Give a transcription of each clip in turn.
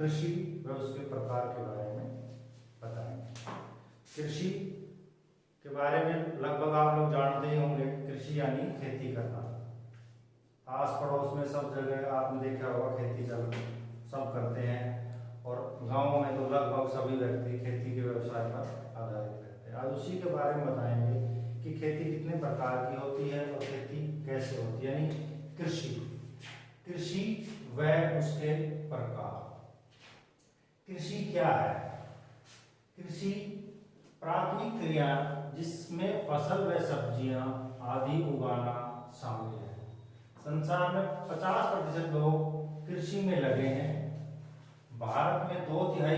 कृषि व उसके प्रकार के बारे में बताएंगे। कृषि के बारे में लगभग आप लोग जानते ही होंगे। कृषि यानी खेती करना। आस पड़ोस में सब जगह आपने देखा होगा खेती सब करते हैं, और गाँव में तो लगभग सभी व्यक्ति खेती के व्यवसाय पर आधारित रहते हैं। आज उसी के बारे में बताएंगे कि खेती कितने प्रकार की होती है और खेती कैसे होती है, यानी कृषि व उसके प्रकार। कृषि क्या है? कृषि प्राथमिक क्रिया जिसमें फसल व सब्जियां आदि उगाना शामिल है। संसार में 50% लोग कृषि में लगे हैं। भारत में 2/3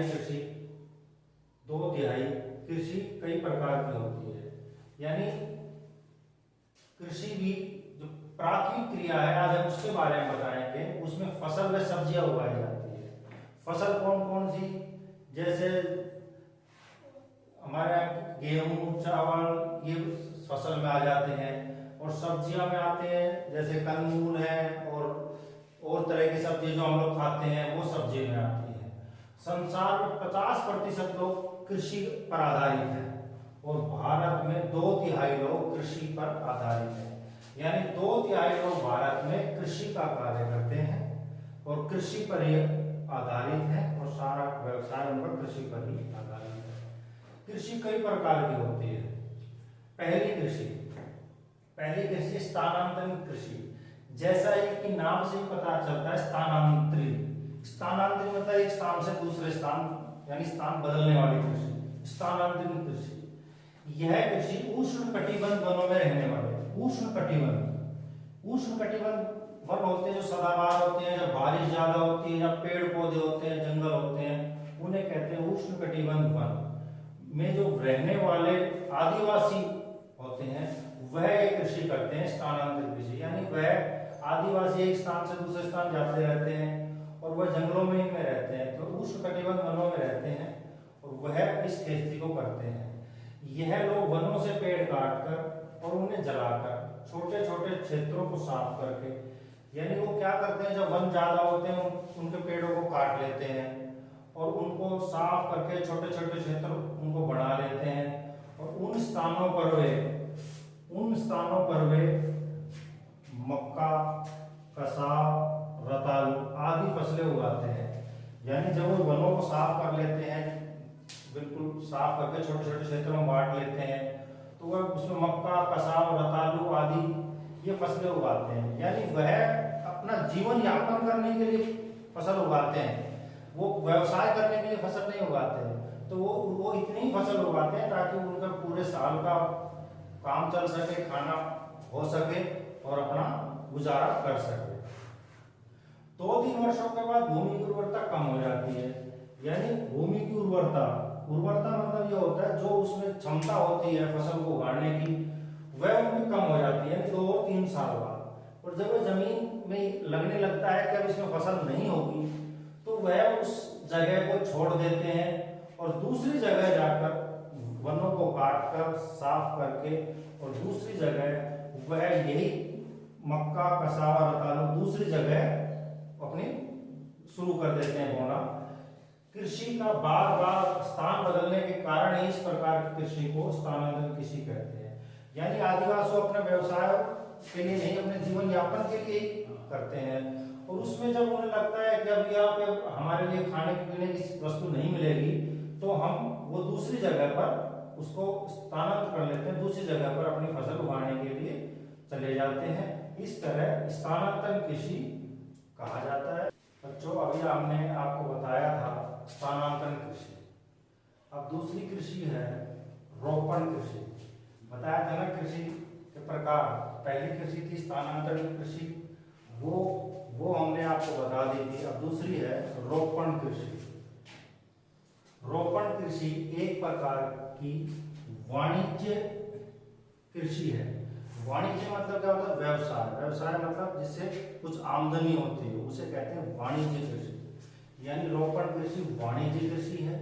कृषि कई प्रकार की होती है, यानी कृषि भी जो प्राथमिक क्रिया है आज हम उसके बारे में बताएंगे। उसमें फसल व सब्जियां उगाई जाती है। फसल कौन कौन सी? जैसे हमारे यहाँ गेहूं, चावल ये फसल में आ जाते हैं, और सब्जियां में आते हैं जैसे कंदमूल है और तरह की सब्जी जो हम लोग खाते हैं वो सब्जी में आती है। संसार में 50% लोग कृषि पर आधारित है, और भारत में 2/3 लोग कृषि पर आधारित है, यानी 2/3 लोग भारत में कृषि का कार्य करते हैं और कृषि पर ही आधारित है, और सारा व्यवसाय उनका कृषि पर ही आधारित है। कृषि कई प्रकार की होती है। पहली कृषि स्थानांतरित कृषि। जैसा कि नाम से ही पता चलता है, स्थानांतरित मतलब एक स्थान से दूसरे स्थान, यानी स्थान बदलने वाली कृषि, स्थानांतरित कृषि। यह कृषि उष्णकटिबंध वनों में रहने वाले उष्णकटिबंध वन होते हैं जो सदाबहार होते हैं, जब बारिश ज्यादा होती है, जब पेड़ पौधे होते हैं, जंगल होते हैं, उन्हें कहते हैं उष्णकटिबंध वन में जो रहने वाले आदिवासी होते हैं वह कृषि करते हैं। स्थानांतरित कृषि यानी वह आदिवासी एक स्थान से दूसरे स्थान जाते रहते हैं और वह जंगलों में रहते हैं, तो उष्णकटिबंध वनों में रहते हैं और वह इस खेती को करते हैं। यह लोग वनों से पेड़ काटकर और उन्हें जलाकर छोटे छोटे क्षेत्रों को साफ करके, यानी वो क्या करते हैं, जब वन ज्यादा होते हैं उनके पेड़ों को काट लेते हैं और उनको साफ करके छोटे छोटे क्षेत्र उनको बना लेते हैं, और उन स्थानों पर वे मक्का, कसाव, रतालू आदि फसलें उगाते हैं। यानी जब वो वनों को साफ कर लेते हैं, बिल्कुल साफ करके छोटे छोटे क्षेत्रों में बांट लेते हैं, तो वह उसमें मक्का, कसाव, रतालू आदि ये फसलें उगाते हैं। यानी वह अपना जीवन यापन करने के लिए फसल उगाते हैं, वो व्यवसाय करने के लिए फसल नहीं उगाते हैं। तो वो इतनी ही फसल उगाते हैं ताकि उनका पूरे साल का काम चल सके, खाना हो सके और अपना गुजारा कर सके। 2-3 वर्षों के बाद भूमि की उर्वरता कम हो जाती है। यानी भूमि की उर्वरता मतलब ये होता है जो उसमें क्षमता होती है फसल को उगाने की, वह उनमें कम हो जाती है 2-3 साल बाद। और जब वह जमीन में लगने लगता है कि अब इसमें फसल नहीं होगी, तो वह उस जगह को छोड़ देते हैं और दूसरी जगह जाकर वनों को काटकर साफ करके और दूसरी जगह वह यही मक्का, कसावा, रतालू दूसरी जगह अपनी शुरू कर देते हैं बोना। कृषि का बार बार स्थान बदलने के कारण ही इस प्रकार की कृषि को स्थानांतरित कृषि कहते हैं। यानी आदिवासी अपने व्यवसाय के लिए नहीं, अपने जीवन यापन के लिए करते हैं, और उसमें जब उन्हें लगता है कि अब यहाँ पे हमारे लिए खाने पीने की वस्तु नहीं मिलेगी, तो हम वो दूसरी जगह पर उसको स्थानांतरित कर लेते हैं, दूसरी जगह पर अपनी फसल उगाने के लिए चले जाते हैं। इस तरह स्थानांतरण कृषि कहा जाता है। बच्चों, अभी हमने आपको बताया था स्थानांतरण कृषि। अब दूसरी कृषि है रोपण कृषि। बताया था ना कृषि के प्रकार। पहली कृषि थी स्थानांतरण कृषि, वो हमने आपको बता दी थी। अब दूसरी है रोपण कृषि। रोपण कृषि एक प्रकार की वाणिज्य कृषि है। वाणिज्य मतलब क्या होता है? व्यवसाय मतलब जिससे कुछ आमदनी होती है, उसे कहते हैं वाणिज्य कृषि। यानी रोपण कृषि वाणिज्य कृषि है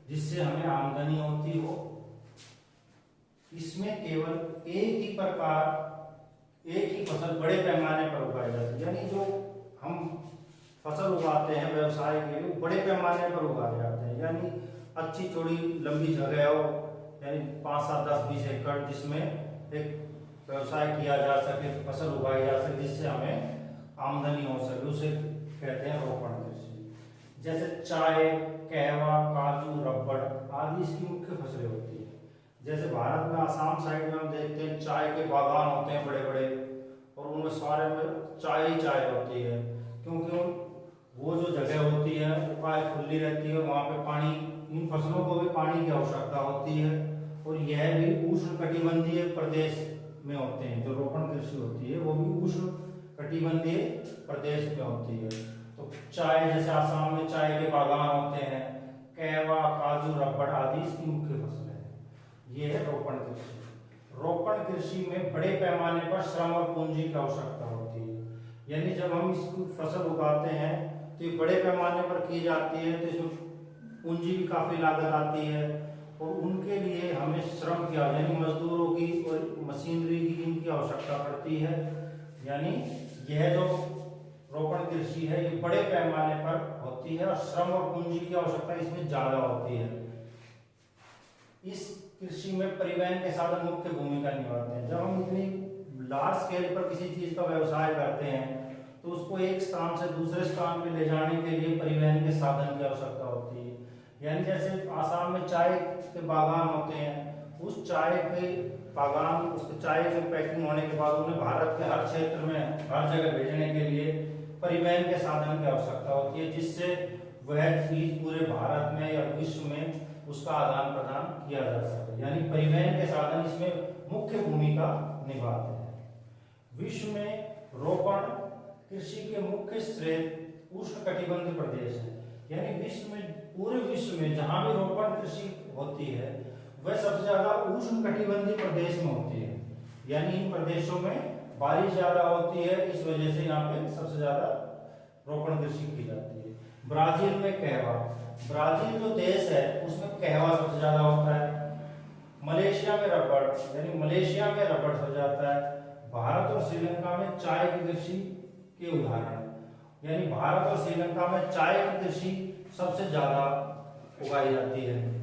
जिससे हमें आमदनी होती हो। इसमें केवल एक ही फसल बड़े पैमाने पर उगाई जाती है। यानी जो हम फसल उगाते हैं व्यवसाय के लिए, बड़े पैमाने पर उगाए जाते हैं। यानी अच्छी चौड़ी लंबी जगह हो, यानी 5, 7, 10, 20 एकड़, जिसमें एक व्यवसाय किया जा सके, फसल उगाई जा सके, जिससे हमें आमदनी हो सके, उसे कहते हैं रोपण कृषि। जैसे चाय, कहवा, काजू, रबड़ आदि इसकी मुख्य फसलें होती है। जैसे भारत में आसाम साइड में हम देखते हैं चाय के बागान होते हैं बड़े बड़े, और उनमें सारे में चाय ही चाय होती है, क्योंकि वो जो जगह होती है वो काय खुली रहती है, वहाँ पे पानी, इन फसलों को भी पानी की आवश्यकता होती है, और यह भी उष्ण कटिबंधीय प्रदेश में होते हैं। जो रोपण कृषि होती है वो भी उष्ण कटिबंधीय प्रदेश में होती है। तो चाय, जैसे आसाम में चाय के बागान होते हैं, कहवा, काजू, रबड़ आदि इसकी मुख्य फसलें हैं। ये है रोपण कृषि। रोपण कृषि में बड़े पैमाने पर श्रम और पूंजी की आवश्यकता होती है। यानी जब हम इसकी फसल उगाते हैं तो ये बड़े पैमाने पर की जाती है, तो इसमें पूंजी की काफी लागत आती है, और उनके लिए हमें श्रम की, यानी मजदूरों की और मशीनरी की, इनकी आवश्यकता पड़ती है। यानी यह जो रोपण कृषि है ये बड़े पैमाने पर होती है, और श्रम और पूंजी की आवश्यकता इसमें ज्यादा होती है। इस कृषि में परिवहन के साधन मुख्य भूमिका निभाते हैं। जब हम इतनी लार्ज स्केल पर किसी चीज का व्यवसाय करते हैं तो उसको एक स्थान से दूसरे स्थान पे ले जाने के लिए परिवहन के साधन की आवश्यकता होती है। यानी जैसे आसाम में चाय के बागान होते हैं, उस चाय के बागान, उसके चाय के पैकिंग होने के बाद उन्हें भारत के हर क्षेत्र में, हर जगह भेजने के लिए परिवहन के साधन की आवश्यकता होती है, जिससे वह चीज पूरे भारत में या विश्व में उसका आदान प्रदान किया जा सके। यानी परिवहन के साधन इसमें मुख्य भूमिका निभाते हैं। विश्व में रोपण कृषि के मुख्य स्रोत उष्ण कटिबंधीय प्रदेश है। यानी विश्व में, पूरे विश्व में जहां भी रोपण कृषि होती है वह सबसे ज्यादा उष्ण कटिबंधीय प्रदेश में होती है। यानी इन प्रदेशों में बारिश ज्यादा होती है, इस वजह से यहाँ पे सबसे ज्यादा रोपण कृषि की जाती है। ब्राजील में कहवा, ब्राजील जो देश है उसमें कहवा सबसे ज्यादा होता है। मलेशिया में रबड़, यानी मलेशिया में रबड़ हो जाता है। भारत और श्रीलंका में चाय की कृषि के उदाहरण, यानी भारत और श्रीलंका में चाय की कृषि सबसे ज्यादा उगाई जाती है।